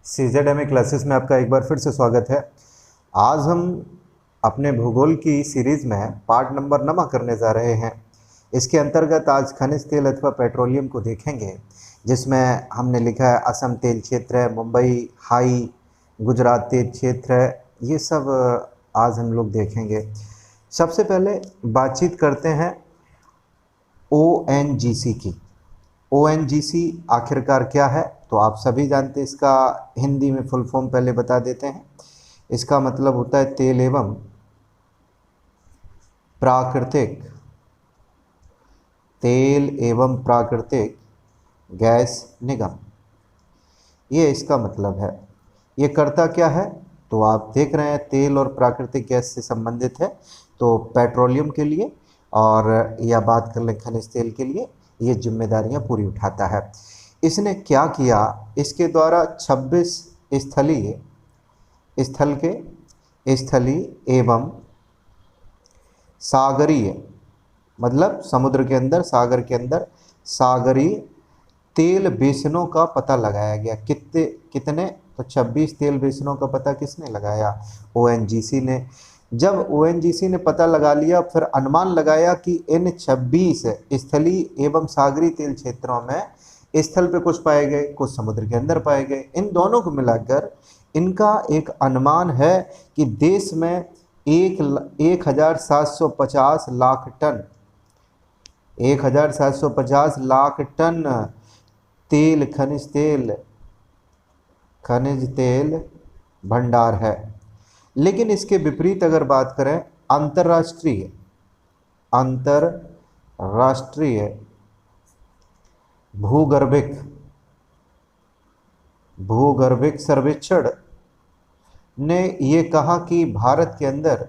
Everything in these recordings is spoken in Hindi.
CZMA क्लासेस में आपका एक बार फिर से स्वागत है। आज हम अपने भूगोल की सीरीज़ में पार्ट नंबर 9 करने जा रहे हैं। इसके अंतर्गत आज खनिज तेल अथवा पेट्रोलियम को देखेंगे, जिसमें हमने लिखा है असम तेल क्षेत्र है, मुंबई हाई, गुजरात तेल क्षेत्र है। ये सब आज हम लोग देखेंगे। सबसे पहले बातचीत करते हैं ONGC की। ONGC आखिरकार क्या है तो आप सभी जानते हैं। इसका हिंदी में फुल फॉर्म पहले बता देते हैं। इसका मतलब होता है तेल एवं प्राकृतिक गैस निगम, ये इसका मतलब है। ये करता क्या है तो आप देख रहे हैं तेल और प्राकृतिक गैस से संबंधित है, तो पेट्रोलियम के लिए और या बात कर लें खनिज तेल के लिए ये जिम्मेदारियां पूरी उठाता है। इसने क्या किया, इसके द्वारा 26 स्थलीय एवं सागरीय, मतलब समुद्र के अंदर, सागर के अंदर सागरीय तेल बेसिनों का पता लगाया गया। कितने तो 26 तेल बेसिनों का पता किसने लगाया? ONGC ने। जब ONGC ने पता लगा लिया, फिर अनुमान लगाया कि इन 26 स्थलीय एवं सागरीय तेल क्षेत्रों में स्थल पे कुछ पाए गए, कुछ समुद्र के अंदर पाए गए। इन दोनों को मिलाकर इनका एक अनुमान है कि देश में 1750 लाख टन 1750 लाख टन तेल, खनिज तेल भंडार है। लेकिन इसके विपरीत अगर बात करें अंतरराष्ट्रीय भूगर्भिक सर्वेक्षण ने ये कहा कि भारत के अंदर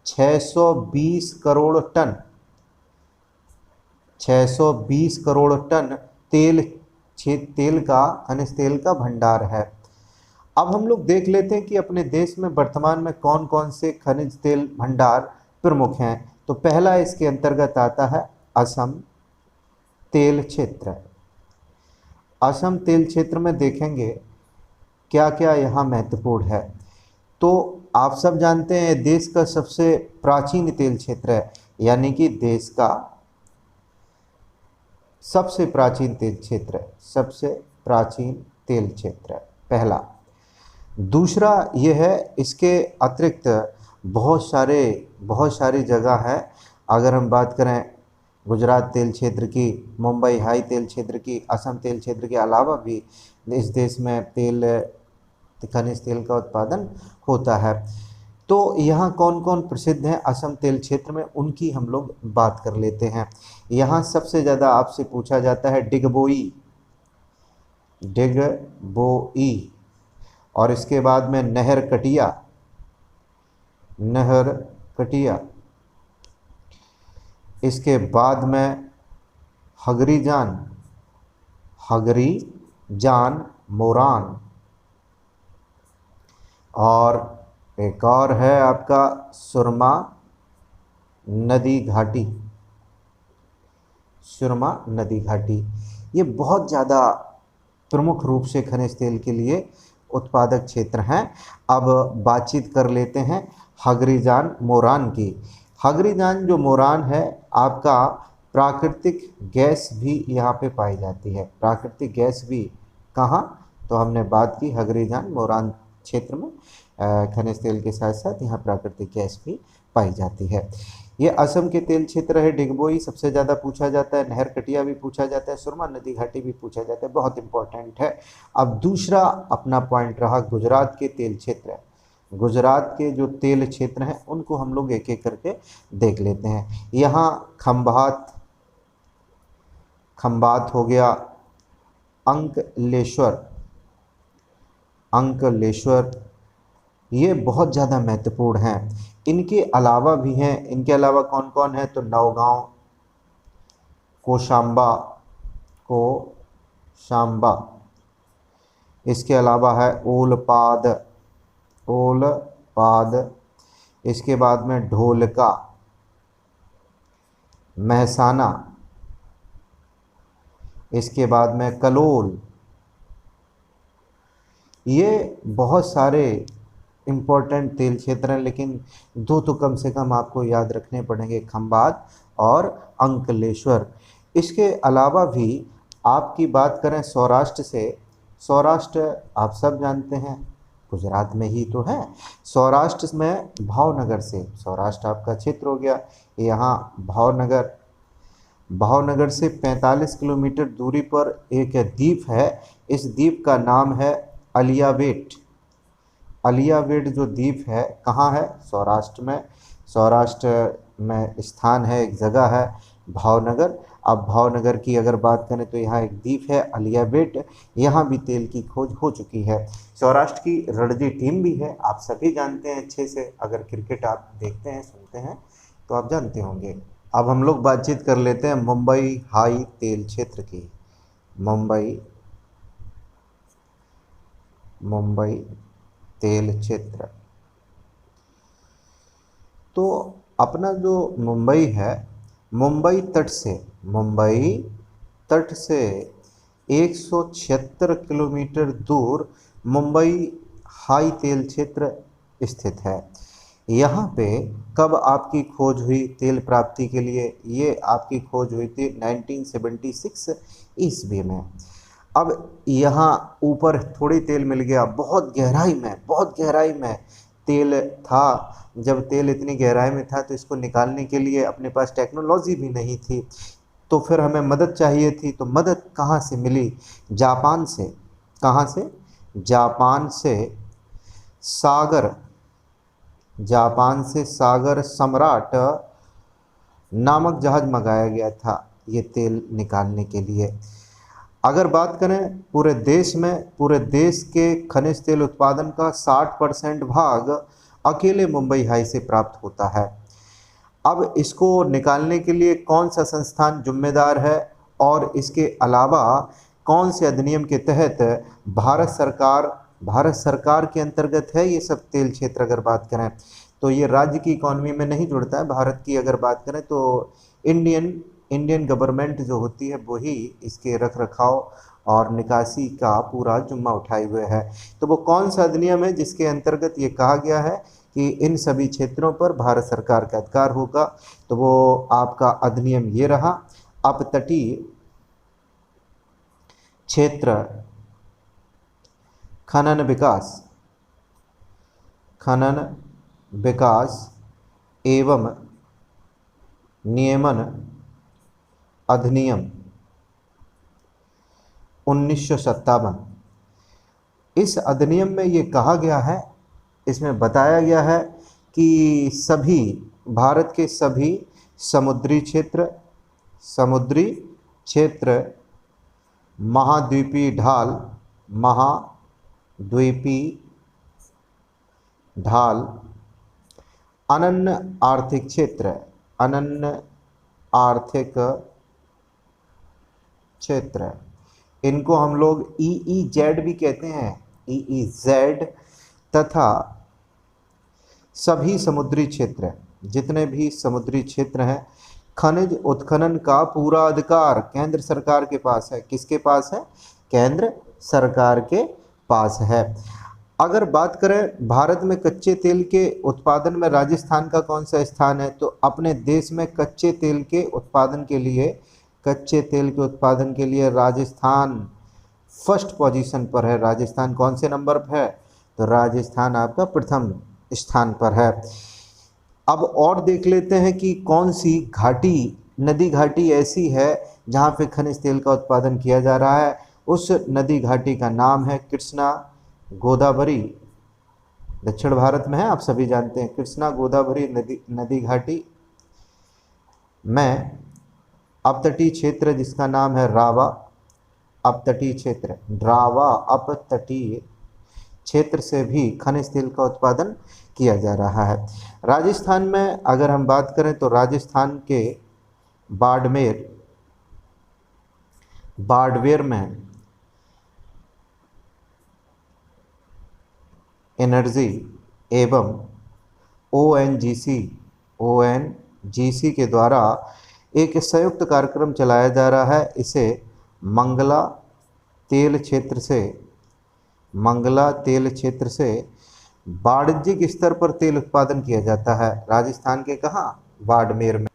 620 करोड़ टन खनिज तेल का भंडार है। अब हम लोग देख लेते हैं कि अपने देश में वर्तमान में कौन कौन से खनिज तेल भंडार प्रमुख हैं। तो पहला इसके अंतर्गत आता है असम तेल क्षेत्र। असम तेल क्षेत्र में देखेंगे क्या क्या यहाँ महत्वपूर्ण है। तो आप सब जानते हैं देश का सबसे प्राचीन तेल क्षेत्र है, यानी कि देश का सबसे प्राचीन तेल क्षेत्र है पहला। दूसरा ये है, इसके अतिरिक्त बहुत सारी जगह है। अगर हम बात करें गुजरात तेल क्षेत्र की, मुंबई हाई तेल क्षेत्र की, असम तेल क्षेत्र के अलावा भी इस देश में खनिज तेल का उत्पादन होता है। तो यहाँ कौन कौन प्रसिद्ध हैं असम तेल क्षेत्र में, उनकी हम लोग बात कर लेते हैं। यहाँ सबसे ज़्यादा आपसे पूछा जाता है डिगबोई, और इसके बाद में नहर कटिया, इसके बाद में हगरी जान मोरान, और एक और है आपका सुरमा नदी घाटी। ये बहुत ज़्यादा प्रमुख रूप से खनिज तेल के लिए उत्पादक क्षेत्र हैं। अब बातचीत कर लेते हैं हगरीजान मोरान की। हगरीजान जो मोरान है, आपका प्राकृतिक गैस भी यहाँ पे पाई जाती है। प्राकृतिक गैस भी कहाँ, तो हमने बात की हगरीजान मोरान क्षेत्र में खनिज तेल के साथ साथ यहाँ प्राकृतिक गैस भी पाई जाती है। ये असम के तेल क्षेत्र है। डिगबोई सबसे ज़्यादा पूछा जाता है, नहर कटिया भी पूछा जाता है, सुरमा नदी घाटी भी पूछा जाता है, बहुत इंपॉर्टेंट है। अब दूसरा अपना पॉइंट रहा गुजरात के तेल क्षेत्र। गुजरात के जो तेल क्षेत्र हैं उनको हम लोग एक एक करके देख लेते हैं। यहाँ खंबात हो गया, अंकलेश्वर, ये बहुत ज़्यादा महत्वपूर्ण हैं। इनके अलावा भी हैं, इनके अलावा कौन कौन है तो नौगांव, कोशांबा, इसके अलावा है ओलपाद, इसके बाद में ढोलका, महसाना, इसके बाद में कलोल, ये बहुत सारे इम्पोर्टेंट तेल क्षेत्र हैं, लेकिन दो तो कम से कम आपको याद रखने पड़ेंगे, खंबात और अंकलेश्वर। इसके अलावा भी आपकी बात करें सौराष्ट्र से, सौराष्ट्र आप सब जानते हैं गुजरात में ही तो है। सौराष्ट्र में भावनगर से, सौराष्ट्र आपका क्षेत्र हो गया, यहाँ भावनगर, भावनगर से 45 किलोमीटर दूरी पर एक द्वीप है। इस द्वीप का नाम है अलियावेट। अलियावेट जो द्वीप है कहाँ है? सौराष्ट्र में। सौराष्ट्र में स्थान है, एक जगह है भावनगर। अब भावनगर की अगर बात करें तो यहाँ एक द्वीप है अलियावेट, यहाँ भी तेल की खोज हो चुकी है। सौराष्ट्र की रणजी टीम भी है, आप सभी जानते हैं अच्छे से, अगर क्रिकेट आप देखते हैं सुनते हैं तो आप जानते होंगे। अब हम लोग बातचीत कर लेते हैं मुंबई हाई तेल क्षेत्र की। मुंबई तेल क्षेत्र, तो अपना जो मुंबई है, मुंबई तट से 176 किलोमीटर दूर मुंबई हाई तेल क्षेत्र स्थित है। यहाँ पे कब आपकी खोज हुई तेल प्राप्ति के लिए? ये आपकी खोज हुई थी 1976 ईस्वी में। अब यहाँ ऊपर थोड़ी तेल मिल गया, बहुत गहराई में तेल था। जब तेल इतनी गहराई में था तो इसको निकालने के लिए अपने पास टेक्नोलॉजी भी नहीं थी, तो फिर हमें मदद चाहिए थी। तो मदद कहाँ से मिली? जापान से। कहाँ से? जापान से सागर सम्राट नामक जहाज मंगाया गया था ये तेल निकालने के लिए। अगर बात करें पूरे देश के खनिज तेल उत्पादन का 60% भाग अकेले मुंबई हाई से प्राप्त होता है। अब इसको निकालने के लिए कौन सा संस्थान जिम्मेदार है और इसके अलावा कौन से अधिनियम के तहत भारत सरकार के अंतर्गत है ये सब तेल क्षेत्र? अगर बात करें तो ये राज्य की इकॉनमी में नहीं जुड़ता है। भारत की अगर बात करें तो इंडियन गवर्नमेंट जो होती है वही इसके रख रखाव और निकासी का पूरा जिम्मा उठाए हुए है। तो वो कौन सा अधिनियम है जिसके अंतर्गत ये कहा गया है कि इन सभी क्षेत्रों पर भारत सरकार का अधिकार होगा? तो वो आपका अधिनियम ये रहा, अपतटीय क्षेत्र खनन विकास एवं नियमन अधिनियम 1957। इस अधिनियम में ये कहा गया है, इसमें बताया गया है कि सभी भारत के सभी समुद्री क्षेत्र महाद्वीपीय ढाल अनन्य आर्थिक क्षेत्र, इनको हम लोग EEZ भी कहते हैं, EEZ, तथा सभी समुद्री क्षेत्र, जितने भी समुद्री क्षेत्र हैं, खनिज उत्खनन का पूरा अधिकार केंद्र सरकार के पास है। किसके पास है? केंद्र सरकार के पास है। अगर बात करें भारत में कच्चे तेल के उत्पादन में राजस्थान का कौन सा स्थान है, तो अपने देश में कच्चे तेल के उत्पादन के लिए राजस्थान फर्स्ट पोजीशन पर है। राजस्थान कौन से नंबर पर है? तो राजस्थान आपका प्रथम स्थान पर है। अब और देख लेते हैं कि कौन सी नदी घाटी ऐसी है जहाँ पे खनिज तेल का उत्पादन किया जा रहा है। उस नदी घाटी का नाम है कृष्णा गोदावरी, दक्षिण भारत में है, आप सभी जानते हैं। कृष्णा गोदावरी नदी घाटी में अपतटीय क्षेत्र जिसका नाम है रावा अपतटीय क्षेत्र से भी खनिज तेल का उत्पादन किया जा रहा है। राजस्थान में अगर हम बात करें तो राजस्थान के बाड़मेर में एनर्जी एवं ONGC के द्वारा एक संयुक्त कार्यक्रम चलाया जा रहा है। इसे मंगला तेल क्षेत्र से मंगला तेल क्षेत्र से वाणिज्यिक स्तर पर तेल उत्पादन किया जाता है? राजस्थान के कहाँ? बाड़मेर में।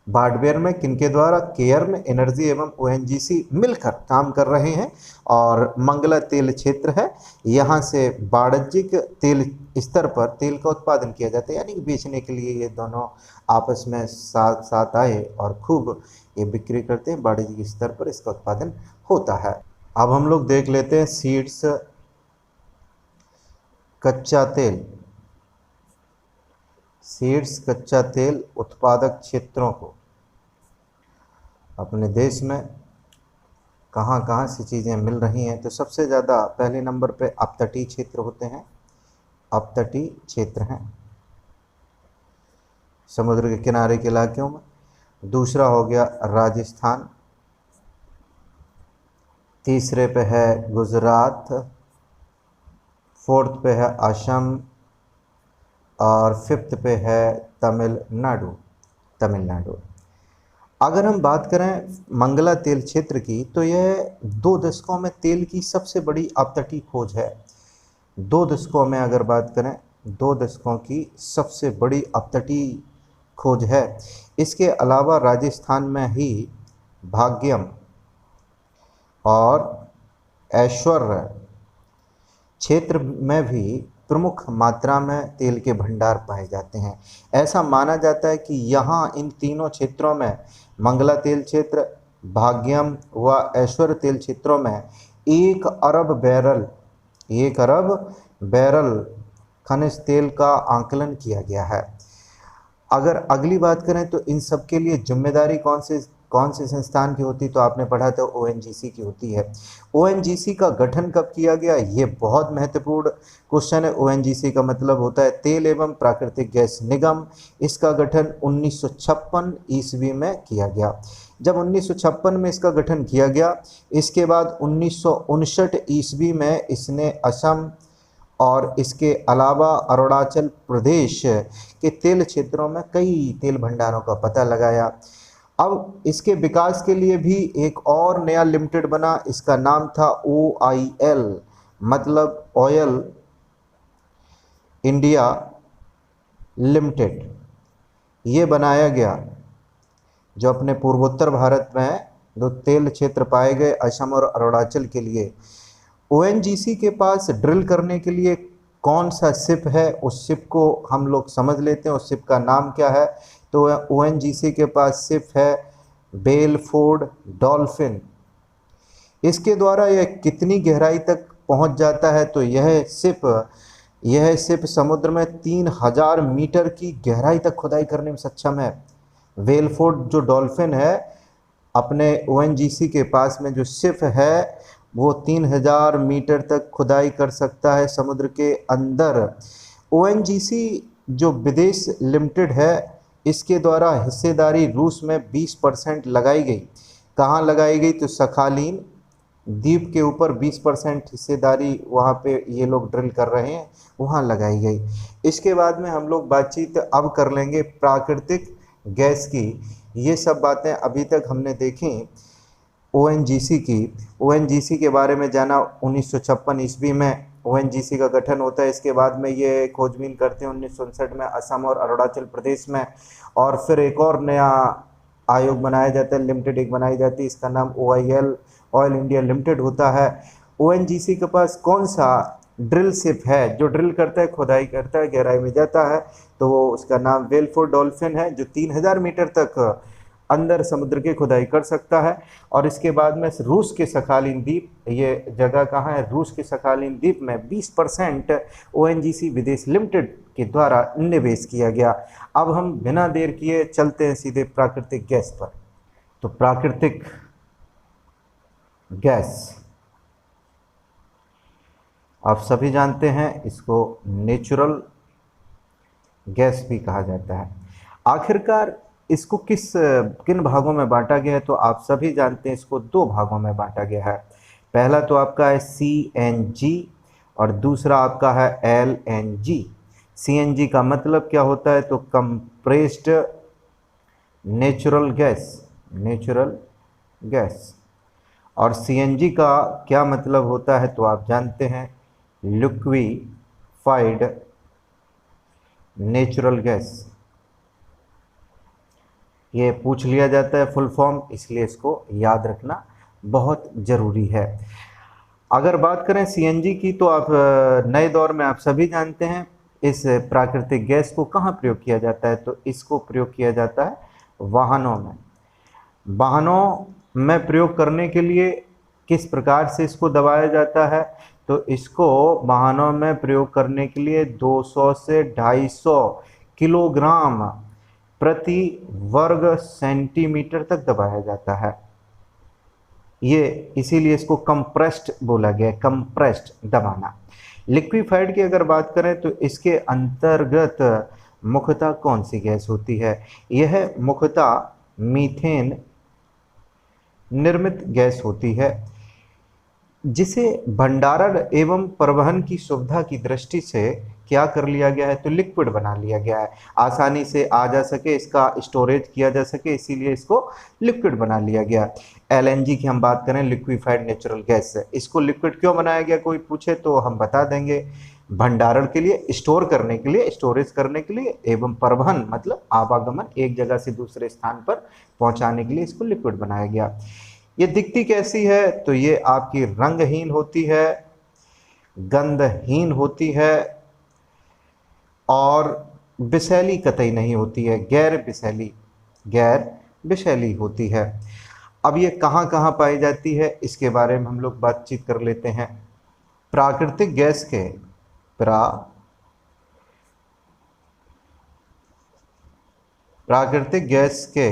बाड़मेर में किनके द्वारा? केयर्न एनर्जी एवं ओएनजीसी मिलकर काम कर रहे हैं और मंगला तेल क्षेत्र है, यहाँ से वाणिज्यिक तेल स्तर पर तेल का उत्पादन किया जाता है, यानी कि बेचने के लिए ये दोनों आपस में साथ साथ आए और खूब ये बिक्री करते हैं, वाणिज्यिक स्तर पर इसका उत्पादन होता है। अब हम लोग देख लेते हैं सीड्स कच्चा तेल, सीड्स कच्चा तेल उत्पादक क्षेत्रों को अपने देश में कहाँ कहाँ से चीज़ें मिल रही हैं। तो सबसे ज़्यादा पहले नंबर पे अपतटीय क्षेत्र होते हैं, अपतटीय क्षेत्र हैं समुद्र के किनारे के इलाकों में। दूसरा हो गया राजस्थान, तीसरे पे है गुजरात, फोर्थ पे है असम और फिफ्थ पे है तमिलनाडु। तमिलनाडु। अगर हम बात करें मंगला तेल क्षेत्र की, तो यह 2 दशकों में तेल की सबसे बड़ी अपतटीय खोज है। 2 दशकों में अगर बात करें, 2 दशकों की सबसे बड़ी अपतटीय खोज है। इसके अलावा राजस्थान में ही भाग्यम और ऐश्वर्य क्षेत्र में भी प्रमुख मात्रा में तेल के भंडार पाए जाते हैं। ऐसा माना जाता है कि यहाँ इन तीनों क्षेत्रों में, मंगला तेल क्षेत्र, भाग्यम व ऐश्वर्य तेल क्षेत्रों में 1 अरब बैरल खनिज तेल का आंकलन किया गया है। अगर अगली बात करें तो इन सब के लिए जिम्मेदारी कौन से संस्थान की होती, तो आपने पढ़ा था ओएनजीसी की होती है। ओएनजीसी का गठन कब किया गया? ये बहुत महत्वपूर्ण क्वेश्चन है। ओएनजीसी का मतलब होता है तेल एवं प्राकृतिक गैस निगम। इसका गठन 1956 ईस्वी में किया गया। जब 1956 में इसका गठन किया गया, इसके बाद 1959 ईस्वी में इसने असम और इसके अलावा अरुणाचल प्रदेश के तेल क्षेत्रों में कई तेल भंडारों का पता लगाया। अब इसके विकास के लिए भी एक और नया लिमिटेड बना, इसका नाम था OIL, मतलब ऑयल इंडिया लिमिटेड। ये बनाया गया जो अपने पूर्वोत्तर भारत में जो तेल क्षेत्र पाए गए, असम और अरुणाचल के लिए। ओएनजीसी के पास ड्रिल करने के लिए कौन सा शिप है, उस शिप को हम लोग समझ लेते हैं। उस शिप का नाम क्या है? तो ओएनजीसी के पास शिप है बेलफोर्ड डॉल्फिन। इसके द्वारा यह कितनी गहराई तक पहुंच जाता है? तो यह शिप समुद्र में 3000 मीटर की गहराई तक खुदाई करने में सक्षम है। बेलफोर्ड जो डॉल्फिन है, अपने ओएनजीसी के पास में जो शिप है, वो 3000 मीटर तक खुदाई कर सकता है समुद्र के अंदर। ओएनजीसी जो विदेश लिमिटेड है, इसके द्वारा हिस्सेदारी रूस में 20% लगाई गई। कहाँ लगाई गई? तो सखालीन द्वीप के ऊपर 20% हिस्सेदारी वहाँ पे ये लोग ड्रिल कर रहे हैं, वहाँ लगाई गई। इसके बाद में हम लोग बातचीत अब कर लेंगे प्राकृतिक गैस की। ये सब बातें अभी तक हमने देखी ओएनजीसी की। ओएनजीसी के बारे में जाना, 1956 ईस्वी में ओएनजीसी का गठन होता है। इसके बाद में ये खोजबीन करते हैं 1959 में असम और अरुणाचल प्रदेश में, और फिर एक और नया आयोग बनाया जाता है, लिमिटेड एक बनाई जाती है, इसका नाम OIL, ऑयल इंडिया लिमिटेड होता है। ओएनजीसी के पास कौन सा ड्रिल शिप है जो ड्रिल करता है, खुदाई करता है, गहराई में जाता है? तो वो उसका नाम बेलफोर्ड डॉल्फिन है, जो 3000 मीटर तक अंदर समुद्र की खुदाई कर सकता है। और इसके बाद में रूस के सखालीन द्वीप, ये जगह कहाँ है? रूस के सखालीन द्वीप में 20% ओएनजीसी विदेश लिमिटेड के द्वारा निवेश किया गया। अब हम बिना देर किए चलते हैं सीधे प्राकृतिक गैस पर। तो प्राकृतिक गैस आप सभी जानते हैं, इसको नेचुरल गैस भी कहा जाता है। आखिरकार इसको किन भागों में बांटा गया है? तो आप सभी जानते हैं, इसको 2 भागों में बांटा गया है। पहला तो आपका है CNG और दूसरा आपका है LNG। CNG का मतलब क्या होता है? तो कंप्रेस्ड नेचुरल गैस। और CNG का क्या मतलब होता है? तो आप जानते हैं, लिक्विफाइड नेचुरल गैस, ये पूछ लिया जाता है फुल फॉर्म, इसलिए इसको याद रखना बहुत ज़रूरी है। अगर बात करें सीएनजी की, तो आप नए दौर में आप सभी जानते हैं इस प्राकृतिक गैस को कहाँ प्रयोग किया जाता है, तो इसको प्रयोग किया जाता है वाहनों में। वाहनों में प्रयोग करने के लिए किस प्रकार से इसको दबाया जाता है, तो इसको वाहनों में प्रयोग करने के लिए 200 से 250 किलोग्राम प्रति वर्ग सेंटीमीटर तक दबाया जाता है। ये इसीलिए इसको कंप्रेस्ड बोला गया है, कंप्रेस्ड दबाना। लिक्विफाइड की अगर बात करें तो इसके अंतर्गत मुख्यतः कौन सी गैस होती है, यह मुख्यतः मीथेन निर्मित गैस होती है, जिसे भंडारण एवं परिवहन की सुविधा की दृष्टि से क्या कर लिया गया है, तो लिक्विड बना लिया गया है, आसानी से आ जा सके, इसका स्टोरेज किया जा सके, इसीलिए इसको लिक्विड बना लिया गया। एलएनजी की हम बात करें, लिक्विफाइड नेचुरल गैस, इसको लिक्विड क्यों बनाया गया कोई पूछे तो हम बता देंगे, भंडारण के लिए, स्टोर करने के लिए, स्टोरेज करने के लिए, एवं परिवहन मतलब आवागमन, एक जगह से दूसरे स्थान पर पहुंचाने के लिए इसको लिक्विड बनाया गया। ये दिखती कैसी है, तो ये आपकी रंगहीन होती है, गंधहीन होती है और विषैली कतई नहीं होती है, गैर विषैली होती है। अब ये कहाँ कहाँ पाई जाती है, इसके बारे में हम लोग बातचीत कर लेते हैं। प्राकृतिक गैस के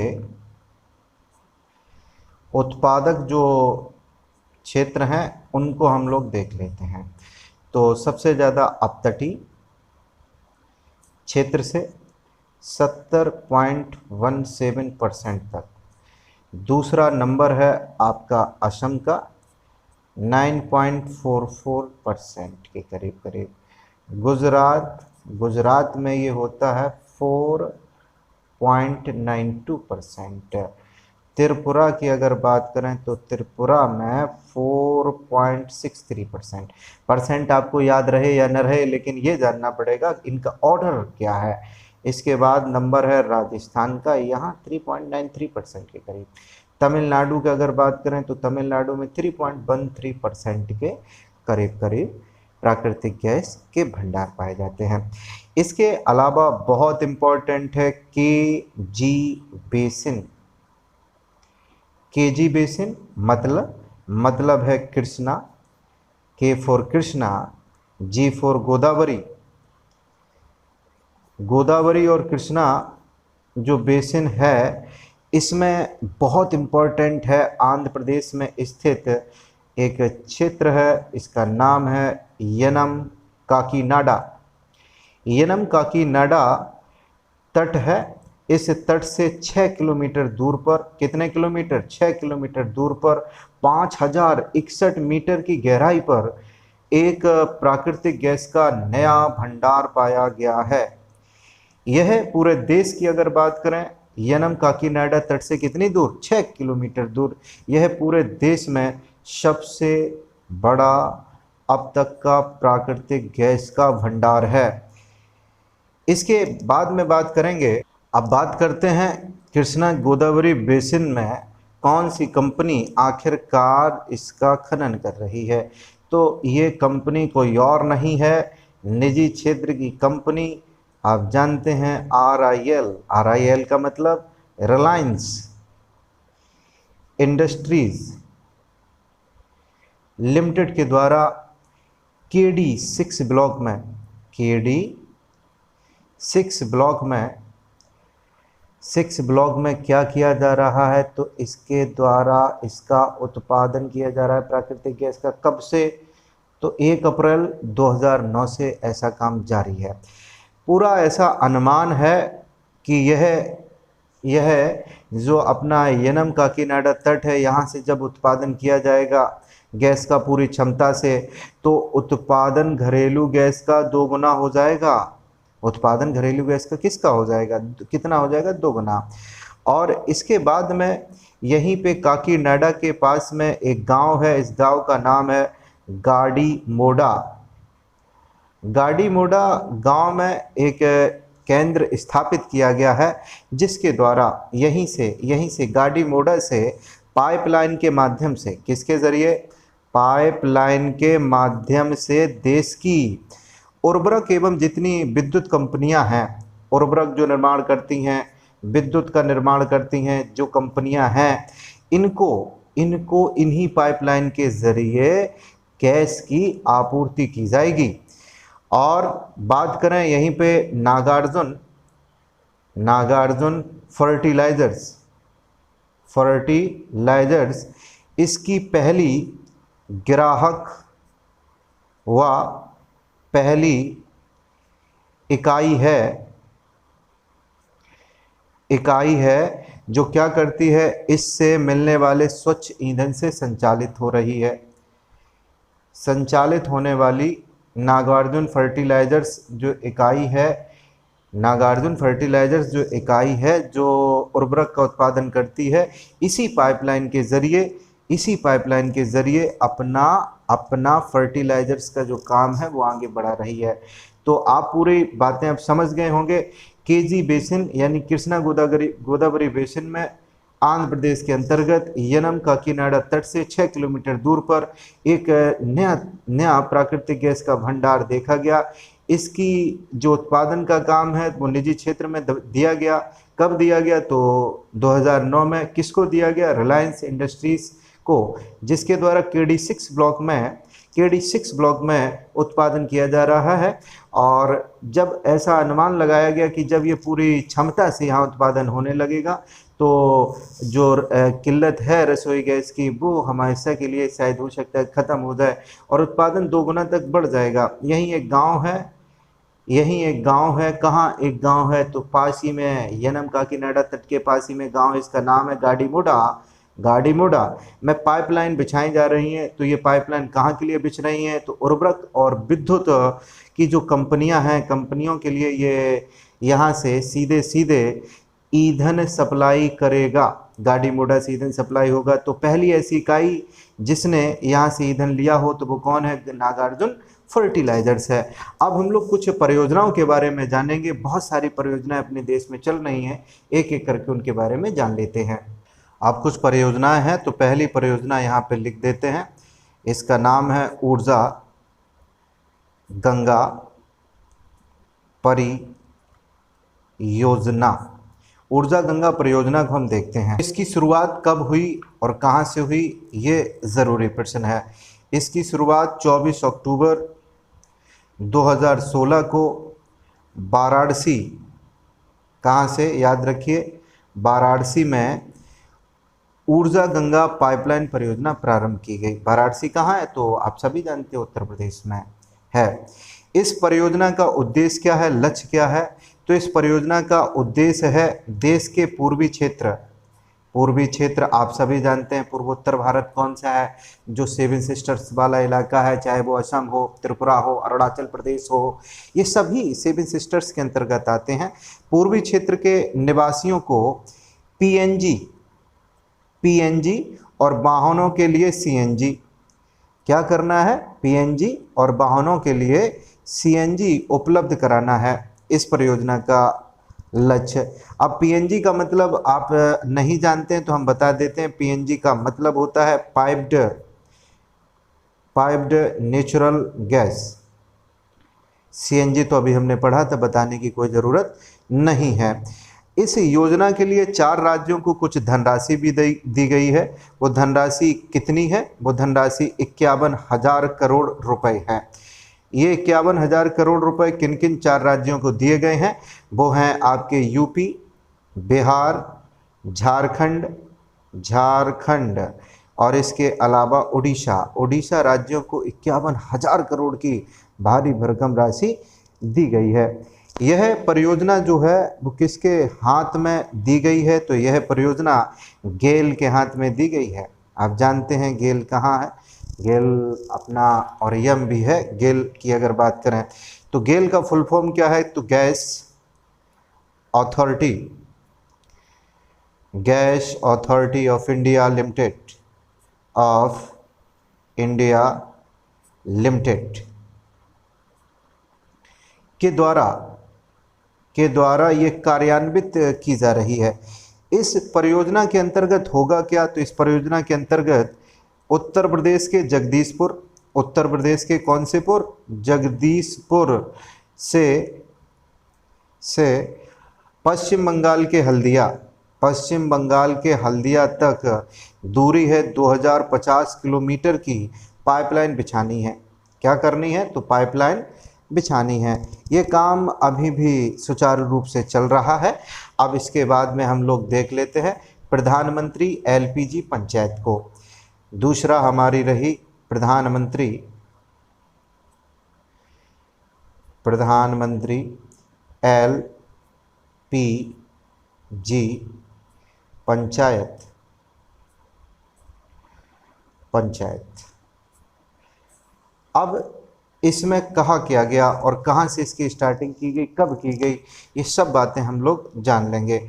उत्पादक जो क्षेत्र हैं उनको हम लोग देख लेते हैं। तो सबसे ज़्यादा अपतटीय क्षेत्र से 70.17% तक, दूसरा नंबर है आपका असम का 9.44% के करीब करीब, गुजरात में ये होता है 4.92%, त्रिपुरा की अगर बात करें तो त्रिपुरा में 4.63%। परसेंट आपको याद रहे या न रहे, लेकिन ये जानना पड़ेगा इनका ऑर्डर क्या है। इसके बाद नंबर है राजस्थान का, यहाँ 3.93% के करीब। तमिलनाडु की अगर बात करें तो तमिलनाडु में 3.13% के करीब करीब प्राकृतिक गैस के भंडार पाए जाते हैं। इसके अलावा बहुत इम्पोर्टेंट है केजी बेसिन, मतलब है Krishna, K for Krishna, G for Godavari और कृष्णा जो बेसिन है, इसमें बहुत इम्पोर्टेंट है, आंध्र प्रदेश में स्थित एक क्षेत्र है, इसका नाम है यनम काकीनाडा तट है। इस तट से 6 किलोमीटर दूर पर, कितने किलोमीटर, 6 किलोमीटर दूर पर 5061 मीटर की गहराई पर एक प्राकृतिक गैस का नया भंडार पाया गया है। यह पूरे देश की अगर बात करें, यनम काकीनाडा तट से कितनी दूर, 6 किलोमीटर दूर, यह पूरे देश में सबसे बड़ा अब तक का प्राकृतिक गैस का भंडार है। इसके बाद में बात करेंगे, अब बात करते हैं कृष्णा गोदावरी बेसिन में कौन सी कंपनी आखिरकार इसका खनन कर रही है। तो ये कंपनी कोई और नहीं है, निजी क्षेत्र की कंपनी, आप जानते हैं RIL का मतलब रिलायंस इंडस्ट्रीज लिमिटेड के द्वारा KD 6 ब्लॉक में क्या किया जा रहा है, तो इसके द्वारा इसका उत्पादन किया जा रहा है प्राकृतिक गैस का। कब से, तो 1 अप्रैल 2009 से ऐसा काम जारी है। पूरा ऐसा अनुमान है कि यह जो अपना यनम काकीनाडा तट है, यहाँ से जब उत्पादन किया जाएगा गैस का पूरी क्षमता से, तो उत्पादन घरेलू गैस का 2 गुना हो जाएगा। उत्पादन घरेलू गैस का किसका हो जाएगा, कितना हो जाएगा, 2 गुना। और इसके बाद में यहीं पे काकीनाडा के पास में एक गांव है, इस गांव का नाम है गाड़ी मोडा। गाडीमोडा गांव में एक केंद्र स्थापित किया गया है, जिसके द्वारा यहीं से गाडीमोडा से पाइपलाइन के माध्यम से, किसके ज़रिए, पाइपलाइन के माध्यम से देश की उर्वरक एवं जितनी विद्युत कंपनियां हैं, उर्वरक जो निर्माण करती हैं, विद्युत का निर्माण करती हैं जो कंपनियां हैं, इनको इन्हीं पाइपलाइन के ज़रिए गैस की आपूर्ति की जाएगी। और बात करें यहीं पे नागार्जुन फर्टिलाइजर्स इसकी पहली ग्राहक व पहली इकाई है जो क्या करती है, इससे मिलने वाले स्वच्छ ईंधन से संचालित हो रही है। संचालित होने वाली नागार्जुन फर्टिलाइजर्स जो इकाई है जो उर्वरक का उत्पादन करती है, इसी पाइपलाइन के ज़रिए अपना फर्टिलाइजर्स का जो काम है वो आगे बढ़ा रही है। तो आप पूरी बातें अब समझ गए होंगे। केजी बेसिन यानी कृष्णा गोदावरी बेसिन में आंध्र प्रदेश के अंतर्गत यनम काकीनाडा तट से 6 किलोमीटर दूर पर एक नया प्राकृतिक गैस का भंडार देखा गया। इसकी जो उत्पादन का काम है वो निजी क्षेत्र में दिया गया। कब दिया गया, तो 2009 में। किसको दिया गया, रिलायंस इंडस्ट्रीज को, जिसके द्वारा केडी 6 ब्लॉक में उत्पादन किया जा रहा है। और जब ऐसा अनुमान लगाया गया कि जब ये पूरी क्षमता से यहाँ उत्पादन होने लगेगा तो जो किल्लत है रसोई गैस की वो हमेशा के लिए शायद हो सकता है ख़त्म हो जाए और उत्पादन 2 गुना तक बढ़ जाएगा। यहीं एक गांव है। कहाँ एक गांव है, तो पासी में, यनम काकीनाडा तट के पासी में गांव, इसका नाम है गाडीमोडा में पाइपलाइन बिछाई जा रही हैं। तो ये पाइपलाइन कहाँ के लिए बिछ रही हैं, तो उर्वरक और विद्युत की जो कंपनियां हैं, कंपनियों के लिए ये यहाँ से सीधे ईंधन सप्लाई करेगा। गाडीमोडा से ईंधन सप्लाई होगा। तो पहली ऐसी इकाई जिसने यहाँ से ईंधन लिया हो तो वो कौन है, नागार्जुन फर्टिलाइजर्स है। अब हम लोग कुछ परियोजनाओं के बारे में जानेंगे। बहुत सारी परियोजनाएं अपने देश में चल रही हैं, एक एक करके उनके बारे में जान लेते हैं। अब कुछ परियोजनाएं हैं, तो पहली परियोजना यहाँ पे लिख देते हैं। इसका नाम है ऊर्जा गंगा परियोजना। ऊर्जा गंगा परियोजना को हम देखते हैं। इसकी शुरुआत कब हुई और कहाँ से हुई, ये ज़रूरी प्रश्न है। इसकी शुरुआत 24 अक्टूबर 2016 को वाराणसी, कहाँ से, याद रखिए, वाराणसी में ऊर्जा गंगा पाइपलाइन परियोजना प्रारंभ की गई। वाराणसी कहाँ है, तो आप सभी जानते हो उत्तर प्रदेश में है। इस परियोजना का उद्देश्य क्या है, लक्ष्य क्या है, तो इस परियोजना का उद्देश्य है देश के पूर्वी क्षेत्र आप सभी जानते हैं। पूर्वोत्तर भारत कौन सा है, जो 7 सिस्टर्स वाला इलाका है, चाहे वो असम हो, त्रिपुरा हो, अरुणाचल प्रदेश हो, ये सभी 7 सिस्टर्स के अंतर्गत आते हैं। पूर्वी क्षेत्र के निवासियों को पीएनजी और वाहनों के लिए सीएनजी, क्या करना है, पीएनजी और वाहनों के लिए सीएनजी उपलब्ध कराना है इस परियोजना का लक्ष्य। अब पीएनजी का मतलब आप नहीं जानते हैं तो हम बता देते हैं। पीएनजी का मतलब होता है पाइप्ड नेचुरल गैस। सीएनजी तो अभी हमने पढ़ा था, बताने की कोई ज़रूरत नहीं है। इस योजना के लिए 4 राज्यों को कुछ धनराशि भी दी गई है। वो धनराशि कितनी है, वो धनराशि 51,000 करोड़ रुपए है। ये 51,000 करोड़ रुपए किन किन 4 राज्यों को दिए गए हैं, वो हैं आपके यूपी, बिहार, झारखंड और इसके अलावा उड़ीसा राज्यों को 51,000 करोड़ की भारी भरकम राशि दी गई है। यह परियोजना जो है वो किसके हाथ में दी गई है, तो यह परियोजना गेल के हाथ में दी गई है। आप जानते हैं गेल कहाँ है, गेल अपना और यम भी है। गेल की अगर बात करें तो गेल का फुल फॉर्म क्या है, तो gas authority of India limited. के द्वारा ये कार्यान्वित की जा रही है। इस परियोजना के अंतर्गत होगा क्या? तो इस परियोजना के अंतर्गत उत्तर प्रदेश के जगदीशपुर, उत्तर प्रदेश के कौन से पुर? जगदीशपुर से पश्चिम बंगाल के हल्दिया, पश्चिम बंगाल के हल्दिया तक दूरी है 2050 किलोमीटर की पाइपलाइन बिछानी है। क्या करनी है? तो पाइपलाइन बिछानी है। ये काम अभी भी सुचारू रूप से चल रहा है। अब इसके बाद में हम लोग देख लेते हैं प्रधानमंत्री एलपीजी पंचायत को। दूसरा हमारी रही प्रधानमंत्री एलपीजी पंचायत। अब इसमें कहाँ किया गया और कहाँ से इसकी स्टार्टिंग की गई, कब की गई, ये सब बातें हम लोग जान लेंगे।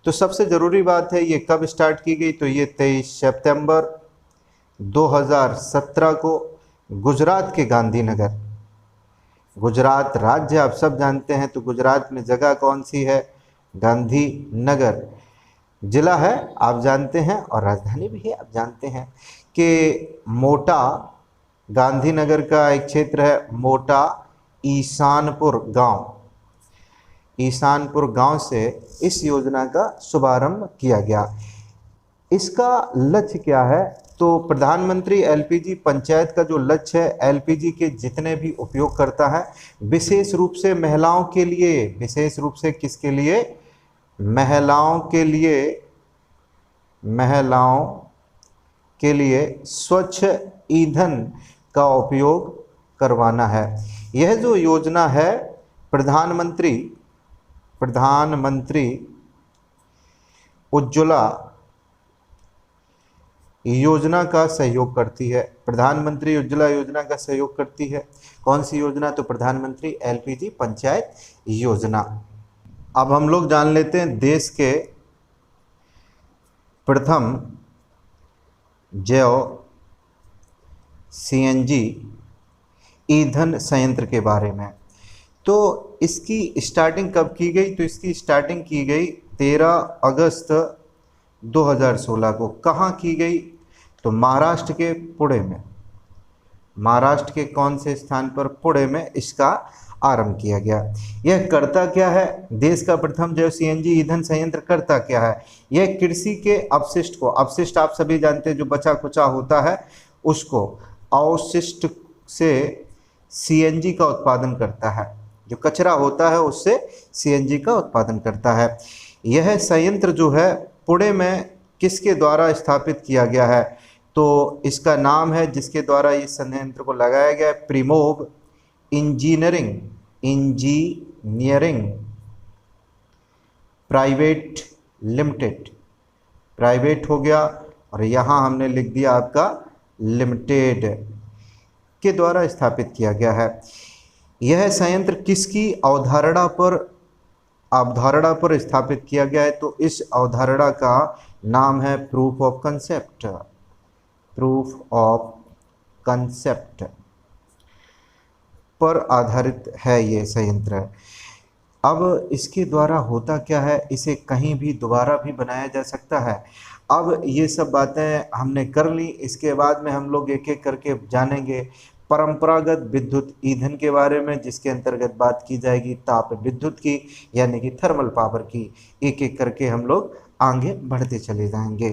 तो सबसे ज़रूरी बात है ये कब स्टार्ट की गई, तो ये 23 सितंबर 2017 को गुजरात के गांधीनगर, गुजरात राज्य आप सब जानते हैं, तो गुजरात में जगह कौन सी है? गांधीनगर जिला है आप जानते हैं, और राजधानी भी है आप जानते हैं कि मोटा, गांधीनगर का एक क्षेत्र है मोटा ईशानपुर गांव, ईशानपुर गांव से इस योजना का शुभारंभ किया गया। इसका लक्ष्य क्या है? तो प्रधानमंत्री एलपीजी पंचायत का जो लक्ष्य है, एलपीजी के जितने भी उपयोगकर्ता हैं, विशेष रूप से महिलाओं के लिए, विशेष रूप से किसके लिए? महिलाओं के लिए स्वच्छ ईंधन का उपयोग करवाना है। यह जो योजना है प्रधानमंत्री उज्ज्वला योजना का सहयोग करती है। प्रधानमंत्री उज्ज्वला योजना का सहयोग करती है। कौन सी योजना? तो प्रधानमंत्री एलपीजी पंचायत योजना। अब हम लोग जान लेते हैं देश के प्रथम जैव सीएनजी ईंधन संयंत्र के बारे में। तो इसकी स्टार्टिंग कब की गई? तो इसकी स्टार्टिंग की गई 13 अगस्त 2016 को। कहाँ की गई? तो महाराष्ट्र के पुणे में, महाराष्ट्र के कौन से स्थान पर? पुणे में इसका आरंभ किया गया। यह करता क्या है? देश का प्रथम जैव सीएनजी ईंधन संयंत्र करता क्या है? यह कृषि के अपशिष्ट को, अपशिष्ट आप सभी जानते हैं जो बचा कुचा होता है, उसको अवशिष्ट से सीएनजी का उत्पादन करता है। जो कचरा होता है उससे सीएनजी का उत्पादन करता है। यह संयंत्र जो है पुणे में किसके द्वारा स्थापित किया गया है? तो इसका नाम है, जिसके द्वारा इस संयंत्र को लगाया गया है, प्रिमोव इंजीनियरिंग प्राइवेट लिमिटेड। प्राइवेट हो गया और यहाँ हमने लिख दिया आपका लिमिटेड के द्वारा स्थापित किया गया है। यह संयंत्र किसकी अवधारणा पर स्थापित किया गया है? तो इस अवधारणा का नाम है प्रूफ ऑफ कंसेप्ट पर आधारित है ये संयंत्र। अब इसके द्वारा होता क्या है? इसे कहीं भी दोबारा भी बनाया जा सकता है। अब ये सब बातें हमने कर ली, इसके बाद में हम लोग एक एक करके जानेंगे परंपरागत विद्युत ईंधन के बारे में, जिसके अंतर्गत बात की जाएगी ताप विद्युत की, यानी कि थर्मल पावर की। एक एक करके हम लोग आगे बढ़ते चले जाएंगे।